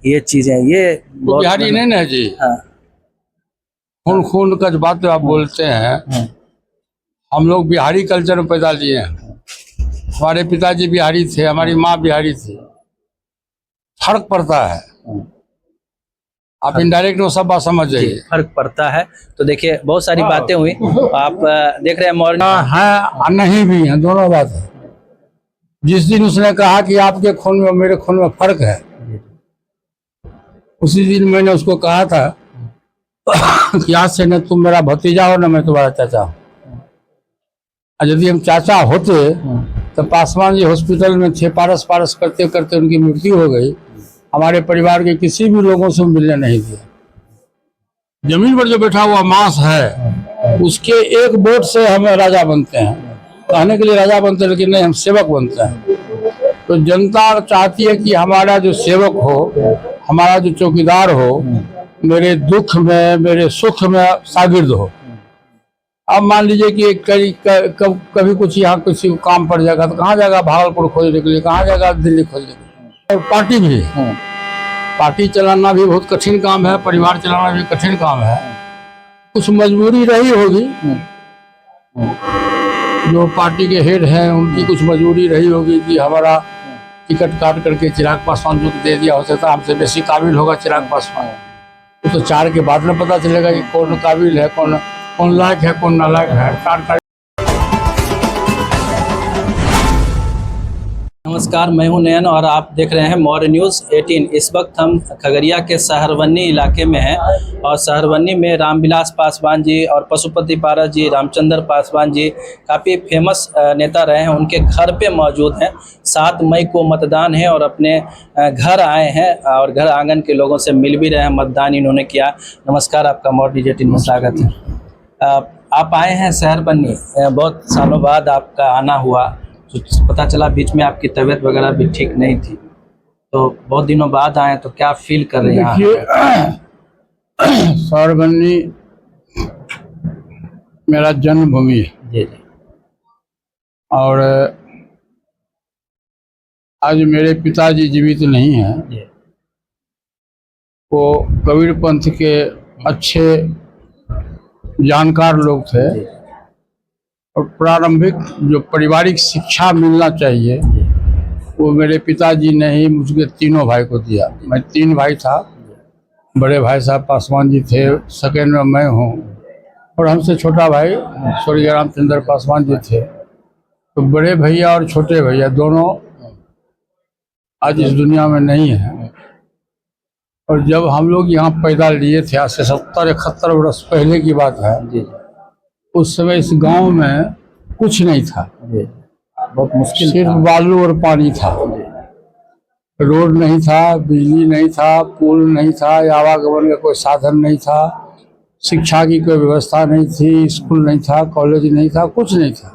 ये चीजें ये तो बिहारी नहीं ना जी। हाँ। खून खून का जो बात आप बोलते हैं, हम लोग बिहारी कल्चर में पैदा लिए हैं। हमारे पिताजी बिहारी थे, हमारी माँ बिहारी थी। फर्क पड़ता है, आप इनडायरेक्ट वो सब बात समझ जाइए। फर्क पड़ता है। तो देखिए बहुत सारी बातें हुई, आप देख रहे हैं मॉर्निंग है नहीं भी है, दोनों बात है। जिस दिन उसने कहा कि आपके खून में मेरे खून में फर्क है, उसी दिन मैंने उसको कहा था कि आज से न तुम मेरा भतीजा हो न मैं तुम्हारा चाचा हूँ। यदि हम चाचा होते तो पासवान जी हॉस्पिटल में थे, पारस पारस करते करते उनकी मृत्यु हो गई। हमारे परिवार के किसी भी लोगों से मिलने नहीं दिया। जमीन पर जो बैठा हुआ मांस है, उसके एक वोट से हम राजा बनते हैं। कहने के लिए राजा बनते हैं, लेकिन नहीं, हम सेवक बनते हैं। तो जनता चाहती है कि हमारा जो सेवक हो, हमारा जो चौकीदार हो, मेरे दुख में मेरे सुख में शागिर्द हो। अब मान लीजिए कि कभी कुछ यहाँ किसी को काम पड़ जाएगा तो कहाँ जाएगा? भागलपुर खोजने के लिए, कहाँ जाएगा? दिल्ली खोजने के लिए। और पार्टी भी, पार्टी चलाना भी बहुत कठिन काम है, परिवार चलाना भी कठिन काम है। कुछ मजबूरी रही होगी, जो पार्टी के हेड हैं उनकी कुछ मजबूरी रही होगी कि हमारा टिकट काट करके चिराग पासवान जो दे दिया, हो सकता हमसे बेसी काबिल होगा चिराग पासवान। तो 4 के बाद में पता चलेगा कि कौन काबिल है, कौन लायक है, कौन नालायक है। नमस्कार, मैं हूं नयन और आप देख रहे हैं मौर्य न्यूज़ 18। इस वक्त हम खगड़िया के सहरवन्नी इलाके में हैं और सहरवन्नी में रामविलास पासवान जी और पशुपति पारस जी, रामचंद्र पासवान जी काफ़ी फेमस नेता रहे हैं, उनके घर पे मौजूद हैं। 7 मई को मतदान है और अपने घर आए हैं और घर आंगन के लोगों से मिल भी रहे हैं। मतदान इन्होंने किया। नमस्कार, आपका मौर्य न्यूज़ 18 में स्वागत है। आप आए हैं सहरवन्नी, बहुत सालों बाद आपका आना हुआ। तो पता चला बीच में आपकी तबीयत वगैरह भी ठीक नहीं थी, तो बहुत दिनों बाद आए, तो क्या फील कर रहे हैं? देखिए, सहरवन्नी मेरा जन्मभूमि है जी जी। और आज मेरे पिताजी जीवित नहीं हैं। वो कबीर पंथ के अच्छे जानकार लोग थे और प्रारंभिक जो पारिवारिक शिक्षा मिलना चाहिए वो मेरे पिताजी ने ही मुझे तीनों भाई को दिया। मैं 3 भाई था, बड़े भाई साहब पासवान जी थे, सेकेंड में मैं हूँ और हमसे छोटा भाई स्वर्गीय रामचंद्र पासवान जी थे। तो बड़े भैया और छोटे भैया दोनों आज इस दुनिया में नहीं है। और जब हम लोग यहाँ पैदा लिए थे, आज से 70-71 वर्ष पहले की बात है, उस समय इस गांव में कुछ नहीं था, बहुत मुश्किल, सिर्फ बालू और पानी था। रोड नहीं था, बिजली नहीं था, पुल नहीं था, आवागमन का कोई साधन नहीं था, शिक्षा की कोई व्यवस्था नहीं थी, स्कूल नहीं था, कॉलेज नहीं था, कुछ नहीं था।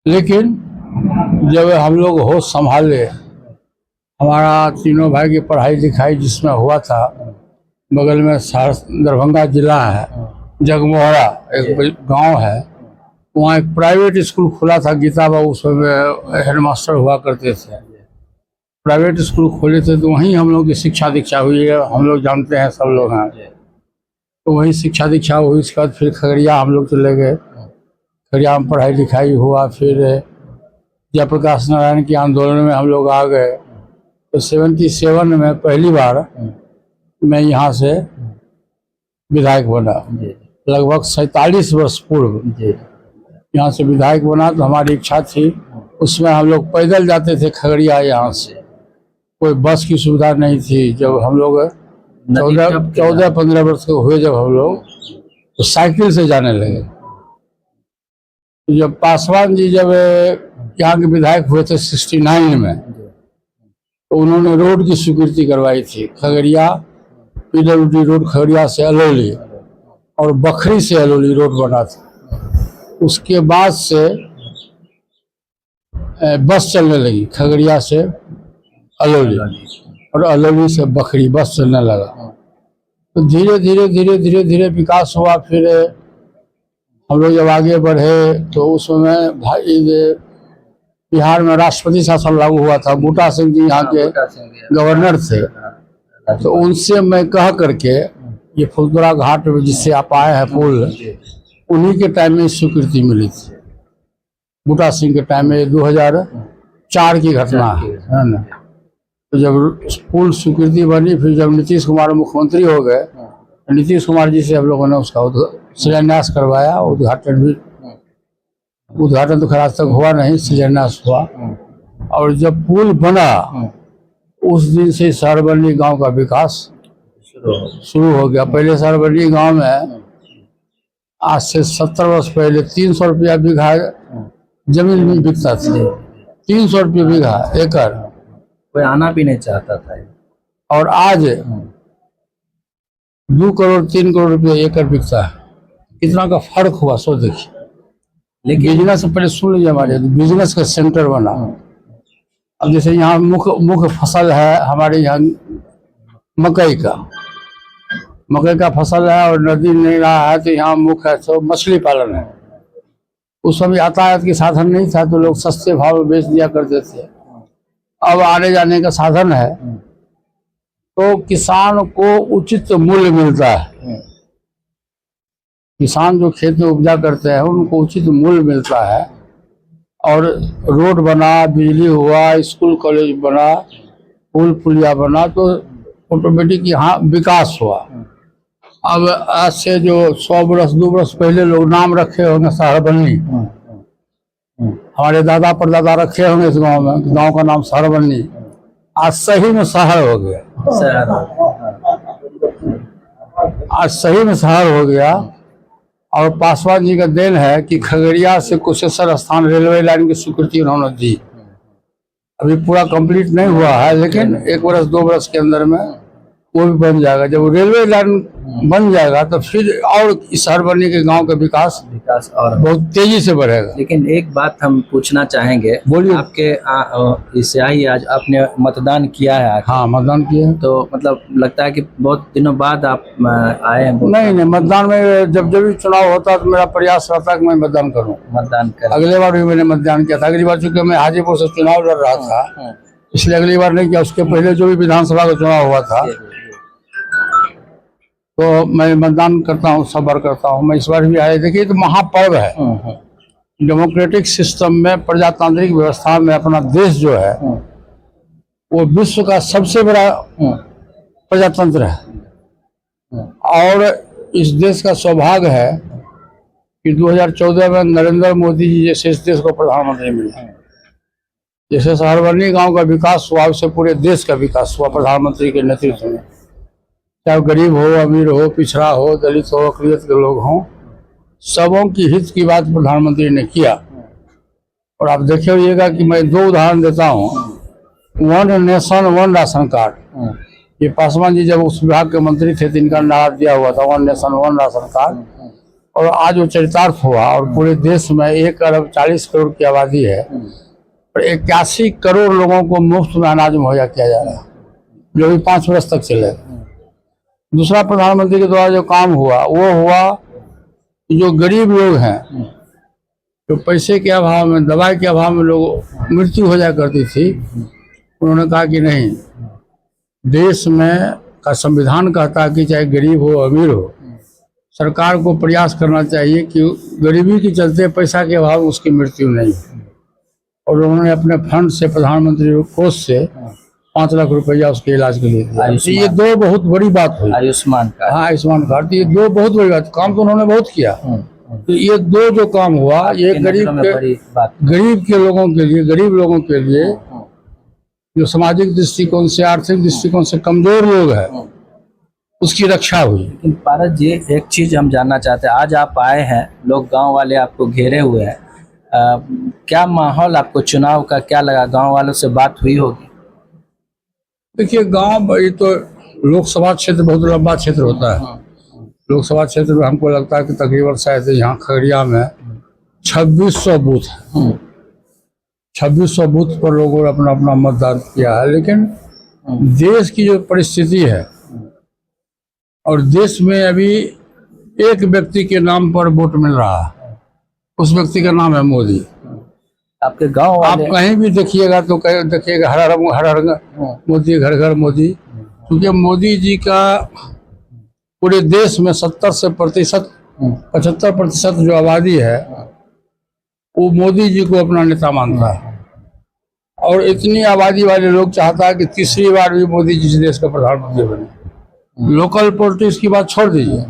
लेकिन जब हम लोग होश संभाले, हमारा तीनों भाई की पढ़ाई लिखाई जिसमें हुआ था, बगल में दरभंगा जिला है, जगमोहरा एक गांव है, वहाँ एक प्राइवेट स्कूल खुला था, गीता बाबू उसमें हेडमास्टर हुआ करते थे। प्राइवेट स्कूल खोले थे तो वहीं हम लोग की शिक्षा दीक्षा हुई है, हम लोग जानते हैं, सब लोग हैं। तो वहीं शिक्षा दीक्षा हुई। उसके बाद फिर खगड़िया हम लोग चले गए, खगड़िया में पढ़ाई लिखाई हुआ। फिर जयप्रकाश नारायण के आंदोलन में हम लोग आ गए। तो 77 में पहली बार मैं यहाँ से विधायक बना, लगभग 47 वर्ष पूर्व यहाँ से विधायक बना। तो हमारी इच्छा थी, उसमें हम लोग पैदल जाते थे खगड़िया, यहाँ से कोई बस की सुविधा नहीं थी। जब हम लोग 14-15 वर्ष के हुए, जब हम लोग तो साइकिल से जाने लगे। जब पासवान जी जब यहाँ के विधायक हुए थे 69 में, तो उन्होंने रोड की स्वीकृति करवाई थी। खगड़िया PWD रोड खगड़िया से अलौली और बखरी से अलौली रोड बना था। उसके बाद से बस चलने लगी, खगड़िया से अलौली और अलौली से बखरी बस चलने लगा। तो धीरे धीरे धीरे धीरे धीरे विकास हुआ। फिर हम लोग जब आगे बढ़े तो उस समय भाई बिहार में राष्ट्रपति शासन लागू हुआ था, बूटा सिंह जी यहाँ के गवर्नर थे, तो उनसे मैं कह करके ये फुलपुरा घाट में जिससे आप आए हैं पुल, उन्हीं के टाइम में स्वीकृति मिली थी। बूटा सिंह के टाइम में 2004 की घटना है ना। तो जब पुल स्वीकृति बनी, फिर जब नीतीश कुमार मुख्यमंत्री हो गए, नीतीश कुमार जी से हम लोगों ने उसका शिलान्यास करवाया। उद्घाटन तो खैर आज तक हुआ नहीं, शिलान्यास हुआ। और जब पुल बना उस दिन से सहरबन्नी गांव का विकास शुरू हो गया। पहले सहरबन्नी गांव में आज से 70 वर्ष पहले 300 रुपया बीघा जमीन में बिकता था। 300 रुपये बीघा एकड़, कोई आना भी नहीं चाहता था। और आज 2 करोड़ 3 करोड़ रुपये एकड़ बिकता है। कितना का फर्क हुआ सो देखिए। लेकिन बिजनेस पहले सुन लीजिए, हमारे बिजनेस का सेंटर बना। अब जैसे यहाँ मुख्य फसल है हमारे यहाँ मकई का फसल है, और नदी नहीं रहा है तो यहाँ मुख्य है तो मछली पालन है। उस समय यातायात के साधन नहीं था तो लोग सस्ते भाव में बेच दिया करते थे। अब आने जाने का साधन है तो किसान को उचित मूल्य मिलता है। किसान जो खेत में उपजा करते हैं उनको उचित मूल्य मिलता है, और रोड बना, बिजली हुआ, स्कूल कॉलेज बना, पुल पुलिया बना, तो ऑटोमेटिक यहाँ विकास हुआ। अब आज से जो 100 वर्ष 2 वर्ष पहले लोग नाम रखे होंगे सहरबन्नी, हमारे दादा परदादा रखे होंगे इस गांव में, गांव का नाम सहरबन्नी, आज सही में शहर हो गया। आज सही में शहर हो गया। और पासवान जी का देन है कि खगड़िया से कुशेश्वर स्थान रेलवे लाइन की स्वीकृति उन्होंने दी। अभी पूरा कंप्लीट नहीं हुआ है, लेकिन 1 वर्ष 2 वर्ष के अंदर में वो भी बन जाएगा। जब वो रेलवे लाइन बन जाएगा तो फिर और इस सहरबन्नी के गांव का विकास और बहुत तेजी से बढ़ेगा। लेकिन एक बात हम पूछना चाहेंगे, बोलिए। आपके इससे आई आज आपने मतदान किया है? हाँ, मतदान किया। तो मतलब लगता है कि बहुत दिनों बाद आप आए हैं? नहीं, मतदान में जब भी चुनाव होता है तो मेरा प्रयास रहता है कि मैं मतदान करूं। मतदान कर अगले बार भी मैंने मतदान किया था। अगली बार चूंकि मैं हाजीपुर से चुनाव लड़ रहा था इसलिए अगली बार नहीं किया। उसके पहले जो भी विधानसभा का चुनाव हुआ था तो मैं मतदान करता हूँ, सब बार करता हूँ। मैं इस बार भी आया। देखिए, तो महापर्व है। डेमोक्रेटिक सिस्टम में, प्रजातांत्रिक व्यवस्था में अपना देश जो है वो विश्व का सबसे बड़ा प्रजातंत्र है। और इस देश का सौभाग्य है कि 2014 में नरेंद्र मोदी जी जैसे इस देश को प्रधानमंत्री मिले। जैसे सहरबन्नी गांव का विकास हुआ, उससे पूरे देश का विकास हुआ प्रधानमंत्री के नेतृत्व में। चाहे गरीब हो, अमीर हो, पिछड़ा हो, दलित हो, अकलियत के लोग हों, सबों की हित की बात प्रधानमंत्री ने किया। और आप देखे होइएगा कि मैं 2 उदाहरण देता हूँ। 1 नेशन 1 राशन कार्ड, ये पासवान जी जब उस विभाग के मंत्री थे तो इनका नारा दिया हुआ था 1 नेशन 1 राशन कार्ड। और आज वो चरितार्थ हुआ और पूरे देश में 1 अरब 40 करोड़ की आबादी है और 81 करोड़ लोगों को मुफ्त में अनाज मुहैया किया जा रहा है, जो भी 5 वर्ष तक चलेगा। दूसरा प्रधानमंत्री के द्वारा जो काम हुआ वो हुआ कि जो गरीब लोग हैं, जो पैसे के अभाव में, दवाई के अभाव में लोग मृत्यु हो जाया करती थी, उन्होंने कहा कि नहीं, देश में का संविधान कहता है कि चाहे गरीब हो अमीर हो, सरकार को प्रयास करना चाहिए कि गरीबी के चलते पैसा के अभाव में उसकी मृत्यु नहीं। और उन्होंने अपने फंड से, प्रधानमंत्री कोष से 5 लाख रुपया उसके इलाज के लिए दिया। ये 2 बहुत बड़ी बात हुई। आयुष्मान कार्ड। हाँ, आयुष्मान कार्ड, ये 2 बहुत बड़ी बात। काम तो उन्होंने बहुत किया। तो ये 2 जो काम हुआ, ये गरीब के लोगों के लिए, गरीब लोगों के लिए, जो सामाजिक दृष्टिकोण से, आर्थिक दृष्टिकोण से कमजोर लोग हैं, उसकी रक्षा हुई। लेकिन पारस जी, एक चीज हम जानना चाहते हैं। आज आप आए हैं, लोग गांव वाले आपको घेरे हुए हैं, क्या माहौल आपको चुनाव का क्या लगा? गांव वालों से बात हुई होगी? देखिए, गांव, ये तो लोकसभा क्षेत्र बहुत लंबा क्षेत्र होता है। लोकसभा क्षेत्र में हमको लगता है कि तकरीबन शायद यहाँ खगड़िया में 2600 बूथ है। 2600 बूथ पर लोगों ने अपना अपना मतदान किया है। लेकिन देश की जो परिस्थिति है, और देश में अभी एक व्यक्ति के नाम पर वोट मिल रहा है, उस व्यक्ति का नाम है मोदी। आपके गांव आप वाले कहीं भी देखिएगा तो देखिएगा हर हर मोदी, घर घर मोदी। क्योंकि मोदी जी का पूरे देश में 75% जो आबादी है वो मोदी जी को अपना नेता मानता है। और इतनी आबादी वाले लोग चाहता है कि तीसरी बार भी मोदी जी इस देश का प्रधानमंत्री बने। लोकल पॉलिटिक्स की बात छोड़ दीजिए,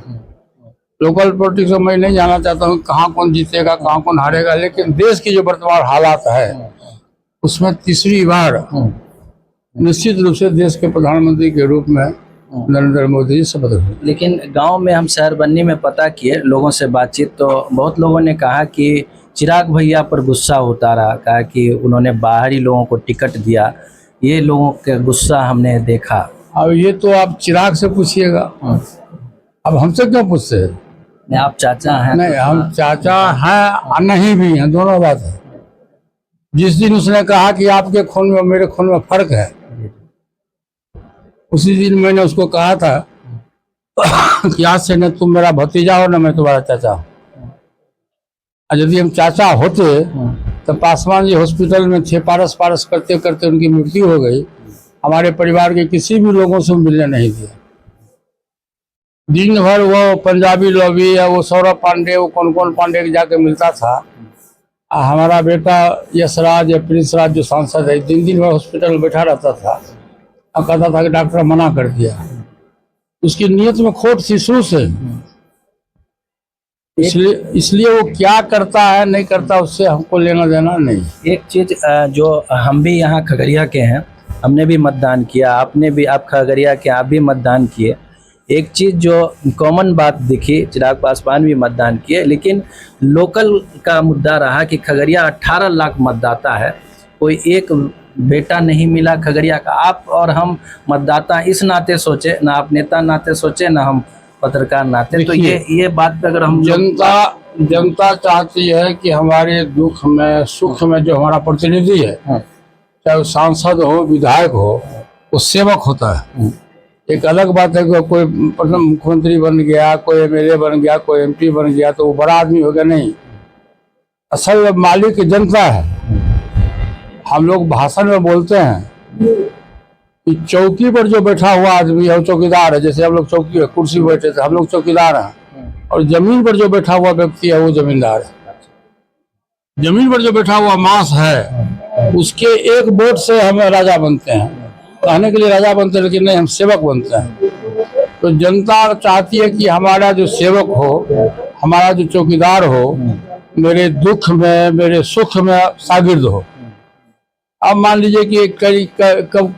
लोकल पॉलिटिक्स में मैं नहीं जाना चाहता हूँ कहाँ कौन जीतेगा कहाँ कौन हारेगा, लेकिन देश की जो वर्तमान हालात है उसमें तीसरी बार निश्चित रूप से देश के प्रधानमंत्री के रूप में नरेंद्र मोदी जी शपथ लेंगे। लेकिन गांव में हम शहर बनने में पता किए लोगों से बातचीत, तो बहुत लोगों ने कहा कि चिराग भैया पर गुस्सा होता रहा, कहा कि उन्होंने बाहरी लोगों को टिकट दिया, ये लोगों का गुस्सा हमने देखा। अब ये तो आप चिराग से पूछिएगा, अब हमसे क्यों पूछते हैं? नहीं, आप चाचा हैं। नहीं, हम चाचा हैं और नहीं भी हैं, दोनों बात है। जिस दिन उसने कहा कि आपके खून में मेरे खून में फर्क है, उसी दिन मैंने उसको कहा था कि आज से न तुम मेरा भतीजा हो न मैं तुम्हारा चाचा हूं। और यदि हम चाचा होते तो पासवान जी हॉस्पिटल में थे, पारस पारस करते करते उनकी मृत्यु हो गई, हमारे परिवार के किसी भी लोगों से मिलने नहीं दिया। दिन भर वो पंजाबी लॉबी या वो सौरभ पांडे, वो कौन कौन पांडे के जाके मिलता था। हमारा बेटा यशराज या प्रिंस राज जो सांसद है, दिन दिन भर हॉस्पिटल में बैठा रहता था और कहता था कि डॉक्टर मना कर दिया। उसकी नीयत में खोट थी शुरू से, इसलिए वो क्या करता है नहीं करता उससे हमको लेना देना नहीं। एक चीज जो हम भी यहाँ खगड़िया के हैं, हमने भी मतदान किया, आपने भी, आप खगड़िया के आप भी मतदान किए। एक चीज़ जो कॉमन बात दिखी, चिराग पासवान भी मतदान किए, लेकिन लोकल का मुद्दा रहा कि खगड़िया 18 लाख मतदाता है, कोई एक बेटा नहीं मिला खगड़िया का। आप और हम मतदाता इस नाते सोचे, ना आप नेता नाते सोचे, ना हम पत्रकार नाते। तो ये बात पे अगर हम जनता चाहती है कि हमारे दुख में सुख में जो हमारा प्रतिनिधि है, चाहे वो सांसद हो विधायक हो, वो सेवक होता है। एक अलग बात है कि कोई मुख्यमंत्री बन गया, कोई एमएलए बन गया, कोई एमपी बन गया तो वो बड़ा आदमी हो गया, नहीं। असल मालिक जनता है। हम लोग भाषण में बोलते हैं कि चौकी पर जो बैठा हुआ आदमी है वो चौकीदार है। जैसे हम लोग चौकी कुर्सी पर बैठे थे, हम लोग चौकीदार हैं, और जमीन पर जो बैठा हुआ व्यक्ति है वो जमींदार है। जमीन पर जो बैठा हुआ मांस है उसके एक वोट से हम राजा बनते हैं, कहने के लिए राजा बनते हैं, लेकिन नहीं, हम सेवक बनते हैं। तो जनता चाहती है कि हमारा जो सेवक हो, हमारा जो चौकीदार हो, मेरे दुख में मेरे सुख में शागिर्द हो। अब मान लीजिए कि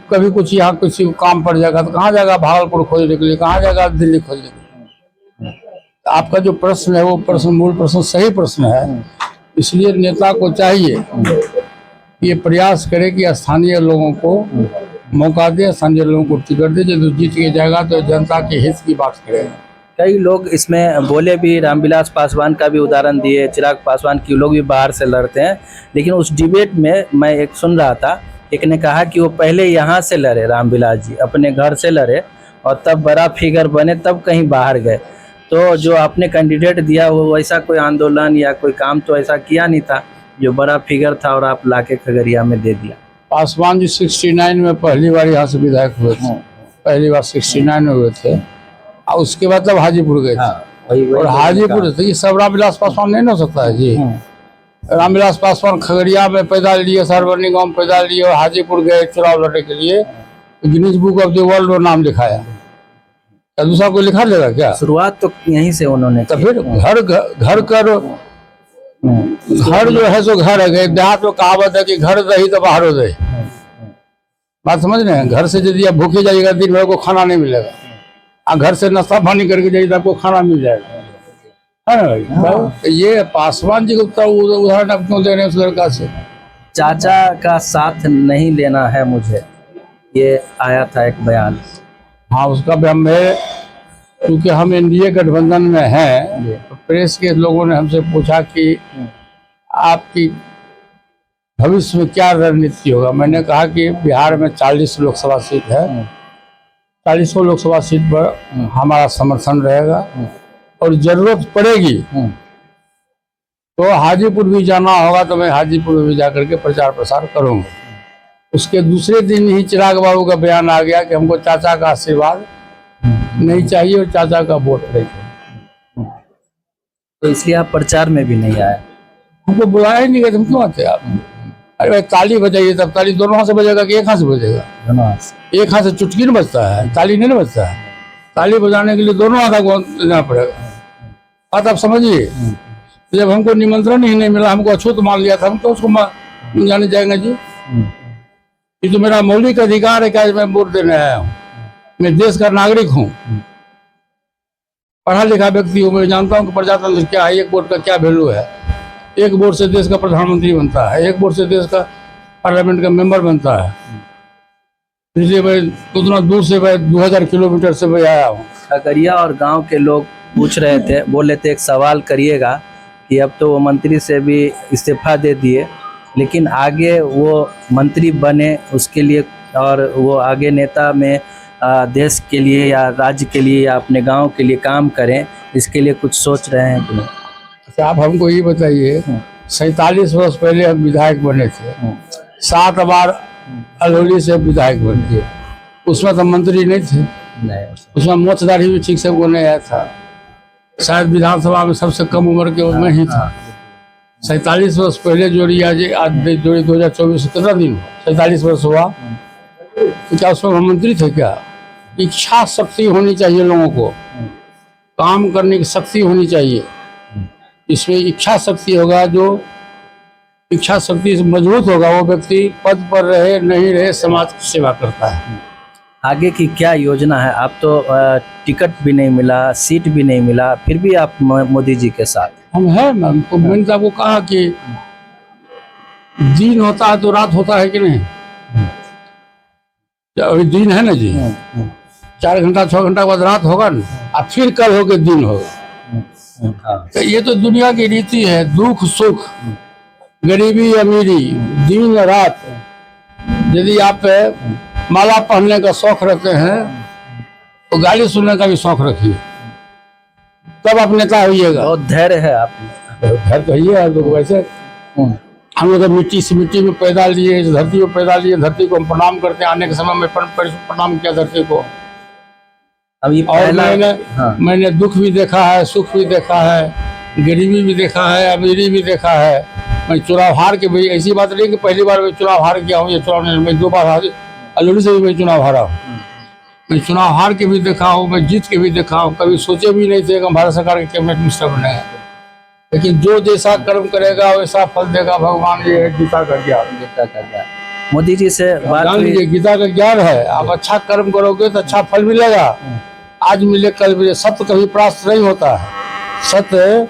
कभी कुछ यहाँ किसी को काम पड़ जाएगा तो कहाँ जाएगा? भागलपुर खोजने के लिए, कहाँ जाएगा? दिल्ली खोजने के लिए। तो आपका जो प्रश्न है वो प्रश्न, मूल प्रश्न सही प्रश्न है। इसलिए नेता को चाहिए ये प्रयास करे कि स्थानीय लोगों को मौका दे, स्थानीय लोगों को टिकट दे। जब जीत के जाएगा तो जनता के हित की बात करेगा। कई लोग इसमें बोले भी, रामविलास पासवान का भी उदाहरण दिए, चिराग पासवान की लोग भी बाहर से लड़ते हैं, लेकिन उस डिबेट में मैं एक सुन रहा था, एक ने कहा कि वो पहले यहाँ से लड़े, रामविलास जी अपने घर से लड़े और तब बड़ा फिगर बने, तब कहीं बाहर गए। तो जो आपने कैंडिडेट दिया वो वैसा कोई आंदोलन या कोई काम तो ऐसा किया नहीं था जो बड़ा फिगर था और आप लाके खगड़िया में दे दिया। पासवान जी 69 में पहली बार यहाँ से विधायक हुए थे, पहली बार 69 में हुए थे, और उसके बाद तब हाजीपुर गए थे। और हाजीपुर थे, ये सब रामविलास पासवान नहीं हो सकता है जी। रामविलास पासवान खगड़िया में पैदा लिए, सरवनी गांव में पैदा लिए और हाजीपुर गए चुनाव लड़ने के लिए, Guinness book of the world में नाम लिखाया। क्या दूसरा कोई लिखा देगा क्या? शुरुआत तो यहीं से उन्होंने। तो फिर घर जो है सो घर है। देहात में कहावत है कि घर दही तो बाहर दही। बात समझ रहे हैं? घर से यदि आप भूखे जाइएगा दिन भर को खाना नहीं मिलेगा, और घर से नाश्ता पानी करके जाइए तो आपको खाना मिल जाएगा, है ना भाई? तो ये पासवान जी को उदाहरण आप क्यों दे रहे हैं उस लड़का से? चाचा का साथ नहीं लेना है मुझे, ये आया था एक बयान। हाँ, उसका बयान में, क्योंकि हम एनडीए गठबंधन में हैं, तो प्रेस के लोगों ने हमसे पूछा कि आपकी भविष्य में क्या रणनीति होगा। मैंने कहा कि बिहार में 40 लोकसभा सीट है, 40 लोकसभा सीट पर हमारा समर्थन रहेगा, और जरूरत पड़ेगी तो हाजीपुर भी जाना होगा तो मैं हाजीपुर में भी जाकर के प्रचार प्रसार करूंगा। उसके दूसरे दिन ही चिराग बाबू का बयान आ गया कि हमको चाचा का आशीर्वाद नहीं चाहिए और चाचा का वोट नहीं चाहिए। तो इसलिए आप प्रचार में भी नहीं आए। हमको बुलाया ही नहीं गया, तुम क्यों आते आप? अरे भाई ताली बजाइए, तब ताली दोनों हाथ से बजेगा कि एक हाथ से बजेगा? एक हाथ से चुटकी नहीं बजता है, ताली नहीं बजता है। ताली बजाने के लिए दोनों हाथों को देना पड़ेगा। बात आप समझिए। जब हमको निमंत्रण ही नहीं मिला, हमको अछूत मान लिया था, हम तो उसको जाने जाएंगे जी? ये तो मेरा मौलिक अधिकार है कि मैं वोट देने आया हूँ। मैं देश का नागरिक हूँ, पढ़ा लिखा व्यक्ति हूँ। मैं जानता हूँ कि प्रजातंत्र क्या है, एक वोट का क्या वैल्यू है। एक वोट से देश का प्रधानमंत्री बनता है, एक वोट से देश का पार्लियामेंट का मेंबर बनता है। इसलिए मैं उतना दूर से, मैं 2000 किलोमीटर से मैं आया हूँ। खगड़िया और गांव के लोग पूछ रहे थे, बोले थे एक सवाल करिएगा कि अब तो वो मंत्री से भी इस्तीफा दे दिए, लेकिन आगे वो मंत्री बने उसके लिए और वो आगे नेता में देश के लिए या राज्य के लिए या अपने गांव के लिए काम करें, इसके लिए कुछ सोच रहे हैं कि नहीं? अच्छा, आप हमको ये बताइए, 47 वर्ष पहले हम विधायक बने थे, 7 बार अलौली से विधायक बने थे। उसमें तो मंत्री नहीं थे, उसमें मोचदारी भी ठीक से नहीं आया था। शायद विधानसभा में सबसे कम उम्र के मैं ही था। 47 वर्ष पहले जोड़ी, आज जोड़ी 2024 कितना दिन 47 वर्ष हुआ, तो क्या उसमें हम मंत्री थे क्या? इच्छा शक्ति होनी चाहिए लोगों को, काम करने की शक्ति होनी चाहिए। इसमें इच्छा शक्ति होगा, जो इच्छा शक्ति से मजबूत होगा वो व्यक्ति पद पर रहे नहीं रहे समाज की सेवा करता है। आगे की क्या योजना है? आप तो टिकट भी नहीं मिला, सीट भी नहीं मिला, फिर भी आप मोदी जी के साथ हम हैं। मैंने तो आपको कहा कि दिन होता है तो रात होता है कि नहीं? अभी दिन है ना जी, 4 घंटा 6 घंटा बाद रात होगा ना, और फिर कल होके दिन होगा। तो ये तो दुनिया की रीति है, दुख सुख, गरीबी अमीरी, दिन रात। यदि आप माला पहनने का शौक रखते हैं तो गाली सुनने का भी शौक रखिए, तब आप नेता होइएगा। बहुत धैर्य है आप में। धैर्य तो ही है। तो वैसे हम लोग मिट्टी से मिट्टी में पैदा लिए, इस धरती में पैदा लिए, धरती को हम प्रणाम करते हैं। आने के समय में प्रणाम किया धरती को। अब ये और मैंने दुख भी देखा है, सुख भी देखा है, गरीबी भी देखा है, अमीरी भी देखा है। मैं चुनाव हार के भी, ऐसी बात नहीं कि पहली बार मैं चुनाव हार गया हूँ, ये चुनाव नहीं, मैं 2 बार अलौली से भी मैं चुनाव हारा हूँ। मैं चुनाव हार के भी देखा हूँ, मैं जीत के भी देखा हूँ। कभी सोचे भी नहीं थे कि हम भारत सरकार के कैबिनेट मिनिस्टर बनेंगे, लेकिन जो जैसा कर्म करेगा वैसा फल देगा भगवान। ये है गीता का ज्ञान। मोदी जी से बात जान लीजिए, गीता का ज्ञान है। आप अच्छा कर्म करोगे तो अच्छा फल मिलेगा। आज मिले कल मिले, सत्य कभी परास्त नहीं होता है। सत्य,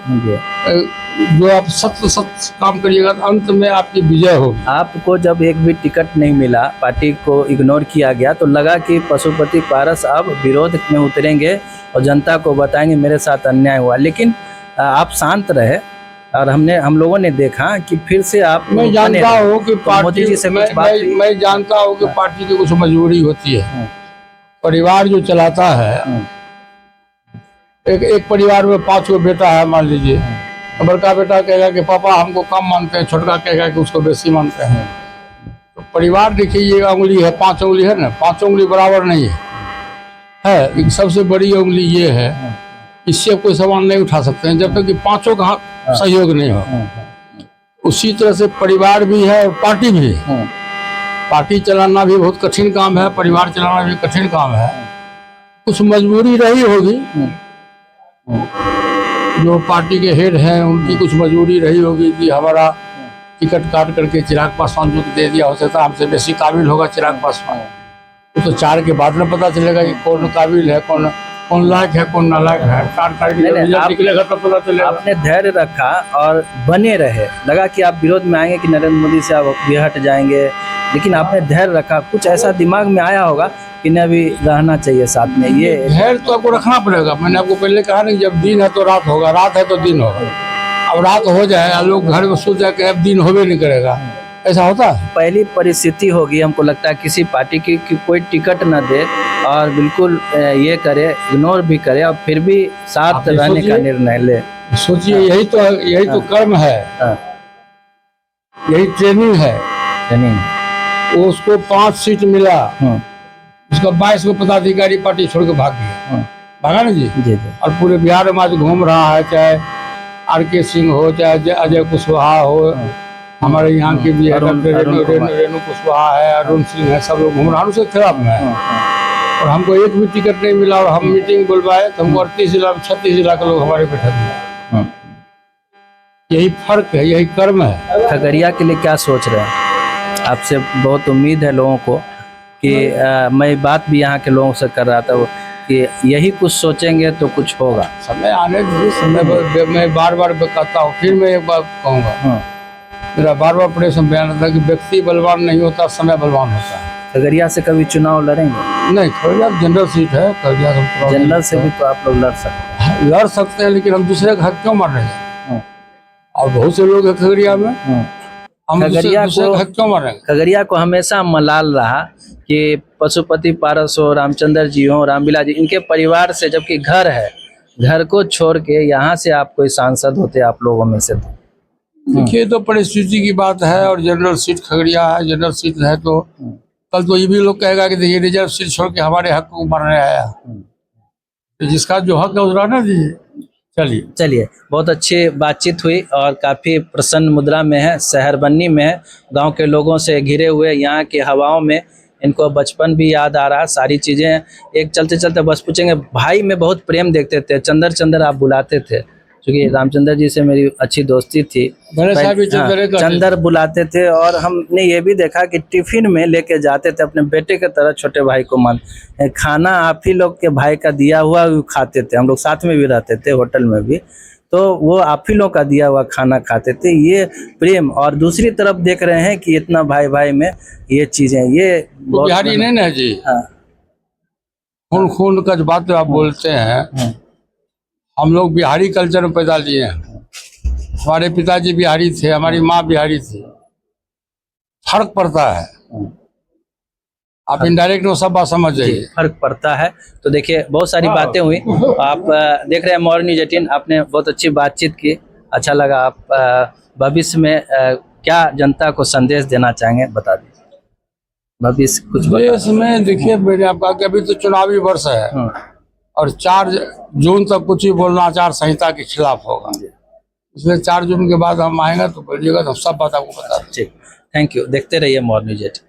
जो आप सत्य काम करिएगा तो अंत में आपकी विजय होगी। आपको जब एक भी टिकट नहीं मिला, पार्टी को इग्नोर किया गया, तो लगा कि पशुपति पारस अब विरोध में उतरेंगे और जनता को बताएंगे मेरे साथ अन्याय हुआ, लेकिन आप शांत रहे और हम लोगों ने देखा कि फिर से आप मैं जानता हूँ कि मोदी जी से मैं जानता हूँ कि पार्टी की कुछ मजबूरी होती है। परिवार जो चलाता है, एक परिवार में 5 गो बेटा है मान लीजिए, तो बड़का बेटा कहेगा कि पापा हमको कम मानते हैं, छोटका कहेगा कि उसको बेसी मानते हैं। तो परिवार देखिए, ये उंगली है, 5 उंगली है ना, 5 उंगली बराबर नहीं है। सबसे बड़ी उंगली ये है, इससे कोई सामान नहीं उठा सकते हैं जब तक कि 5 का सहयोग नहीं हो। उसी तरह से परिवार भी है और पार्टी भी है। पार्टी चलाना भी बहुत कठिन काम है, परिवार चलाना भी कठिन काम है। कुछ मजबूरी रही होगी, जो पार्टी के हेड हैं उनकी कुछ मजबूरी रही होगी कि हमारा टिकट काट करके चिराग पासवान जो दे दिया, हो सकता हमसे बेसी काबिल होगा चिराग पासवान। तो 4 के बाद में पता चलेगा कि कौन काबिल है, कौन लायक है, कौन नालायक है। 4 निकलेगा तब पता चलेगा। आपने धैर्य रखा और बने रहे। लगा कि आप विरोध में आएंगे कि नरेंद्र मोदी से आप भी हट जाएंगे, लेकिन आपने धैर्य रखा। कुछ ऐसा दिमाग में आया होगा कि नहीं अभी रहना चाहिए साथ में। ये धैर्य तो आपको रखना पड़ेगा। मैंने आपको पहले कहा नहीं, जब दिन है तो रात होगा, रात है तो दिन होगा। अब रात हो जाए, लोग घर में सोच जाए कि अब दिन होबे नहीं करेगा, ऐसा होता है। पहली परिस्थिति होगी, हमको लगता है किसी पार्टी की कि कोई टिकट न दे और बिल्कुल ये करे, इग्नोर भी करे और फिर भी साथ रहने का निर्णय ले। सोचिए यही तो कर्म है, हाँ, यही ट्रेनिंग है। नहीं, वो उसको 5 सीट मिला, हाँ, उसका 22 को पदाधिकारी पार्टी छोड़ के भाग गया, हाँ, भागा ना जी। जी जी, और पूरे बिहार में आज घूम रहा है, चाहे RK सिंह हो, चाहे अजय कुशवाहा हो, हमारे यहाँ के भी है, रेणु कुशवाहा है, अरुण सिंह है, सब लोग घूम रहा है उसके खिलाफ में है। और हमको एक भी टिकट नहीं मिला, और हम मीटिंग बुलवाए तो हमको 38 जिला 36 जिला के लोग हमारे बैठक में। यही फर्क है, यही कर्म है। खगड़िया के लिए क्या सोच रहे हैं? आपसे बहुत उम्मीद है लोगों को कि मैं बात भी यहाँ के लोगों से कर रहा था कि यही कुछ सोचेंगे तो कुछ होगा। समय आने दीजिए, समय मैं बार बार कहता हूँ, फिर मैं एक बात कहूँगा, मेरा बार बार प्रश्न बयान था कि व्यक्ति बलवान नहीं होता, समय बलवान होता है। खगड़िया से कभी चुनाव लड़ेंगे? नहीं, खगड़िया जनरल सीट है, खगड़िया जनरल से भी तो आप लोग लड़ सकते हैं, लेकिन हम दूसरे का हक क्यों मार रहे हैं? और बहुत से लोग हैं खगड़िया में, हम खगड़िया दूसरे का हक क्यों मार रहे हैं? खगड़िया को हमेशा मलाल रहा कि पशुपति पारस हो, रामचंद्र जी हो, रामविलास जी, इनके परिवार से, जबकि घर है, घर को छोड़ के यहाँ से आप कोई सांसद होते आप लोगों में से? देखिए, तो परिस्थिति की बात है, और जनरल सीट खगड़िया है, जनरल सीट है तो कल तो ये भी लोग कहेगा कि देखिए रिजर्व सीट छोड़ के हमारे हक को मारने आया, तो जिसका जो हक है उधर आना दीजिए। चलिए, बहुत अच्छी बातचीत हुई और काफ़ी प्रसन्न मुद्रा में है, शहर बन्नी में है, गांव के लोगों से घिरे हुए, यहाँ की हवाओं में इनको बचपन भी याद आ रहा, सारी चीज़ें। एक चलते चलते बस पूछेंगे, भाई में बहुत प्रेम देखते थे, चंदर आप बुलाते थे, क्योंकि रामचंद्र जी से मेरी अच्छी दोस्ती थी, चंदर बुलाते थे। और हमने ये भी देखा कि टिफिन में लेके जाते थे, अपने बेटे के तरह छोटे भाई को मान, खाना आप ही लोग के भाई का दिया हुआ खाते थे, हम लोग साथ में भी रहते थे होटल में भी, तो वो आप ही लोग का दिया हुआ खाना खाते थे, ये प्रेम। और दूसरी तरफ देख रहे हैं कि इतना भाई भाई में ये चीजें, ये बिहारी नहीं ना जी, खून खून का जो बात आप बोलते हैं, हम लोग बिहारी कल्चर में पैदा लिए हैं, हमारे पिताजी बिहारी थे, हमारी माँ बिहारी थी, फर्क पड़ता है। आप इनडायरेक्ट वो सब बात समझ जाइए, फर्क पड़ता है। तो देखिए, बहुत सारी बातें हुई, आप देख रहे हैं मॉर्निंग न्यूज़ 18, आपने बहुत अच्छी बातचीत की, अच्छा लगा। आप भविष्य में क्या जनता को संदेश देना चाहेंगे, बता दीजिए भविष्य कुछ। देश में देखिए, मैंने आपका कि अभी तो चुनावी वर्ष है, और 4 जून तक कुछ ही बोलना आचार संहिता के खिलाफ होगा, इसलिए 4 जून के बाद हम आएंगे तो बोलिएगा, तो सब बात आपको बता दें। ठीक, थैंक यू। देखते रहिए मॉर्निंग न्यूज़ 18।